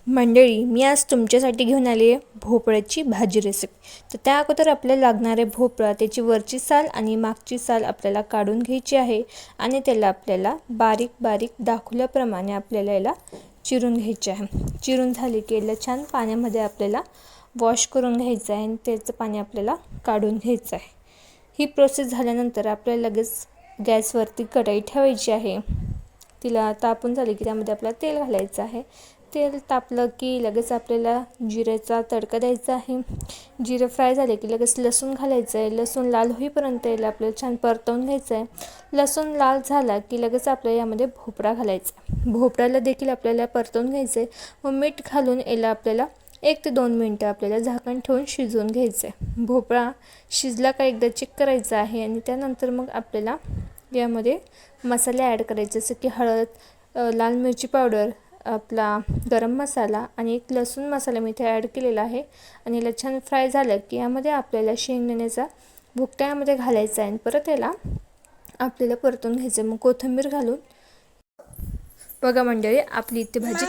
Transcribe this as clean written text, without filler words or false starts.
मंडळी, मी आज तुमच्यासाठी घेऊन आली आहे भोपळ्याची भाजी रेसिपी। तर त्या अगोदर आपल्याला लागणारे भोपळा, त्याची वरची साल आणि मागची साल आपल्याला काढून घ्यायची आहे आणि त्याला आपल्याला बारीक बारीक दाखवल्याप्रमाणे आपल्याला याला चिरून घ्यायचे आहे। चिरून झाले की याला छान पाण्यामध्ये आपल्याला वॉश करून घ्यायचं आहे आणि त्याचं पाणी आपल्याला काढून घ्यायचं आहे। ही प्रोसेस झाल्यानंतर आपल्याला लगेच गॅसवरती कढई ठेवायची आहे। तिला तापून झाले की त्यामध्ये आपल्याला तेल घालायचं आहे। तेल तापलं की लगेच आपल्याला जिऱ्याचा तडका द्यायचा आहे। जिरे फ्राय झाले की लगेच लसूण घालायचं आहे। लसूण लाल होईपर्यंत याला आपल्याला छान परतवून घ्यायचं आहे। लसूण लाल झाला की लगेच आपल्याला यामध्ये भोपळा घालायचा आहे। भोपळ्याला देखील आपल्याला परतवून घ्यायचं आहे व मीठ घालून याला आपल्याला 1 ते 2 मिनिटं आपल्याला झाकण ठेवून शिजवून घ्यायचं आहे। भोपळा शिजला का एकदा चेक करायचा आहे आणि त्यानंतर मग आपल्याला यामध्ये मसाले ॲड करायचे, जसे की हळद, लाल मिरची पावडर, आपला गरम मसाला आणि एक लसूण मसाला मी इथे ॲड केलेला आहे। आणि याला छान फ्राय झालं की यामध्ये आपल्याला शेंगदाण्याचा भुकटा यामध्ये घालायचा आहे आणि परत याला आपल्याला परतून घ्यायचं। मग कोथिंबीर घालून बघा मंडळी, आपली इथे भाजी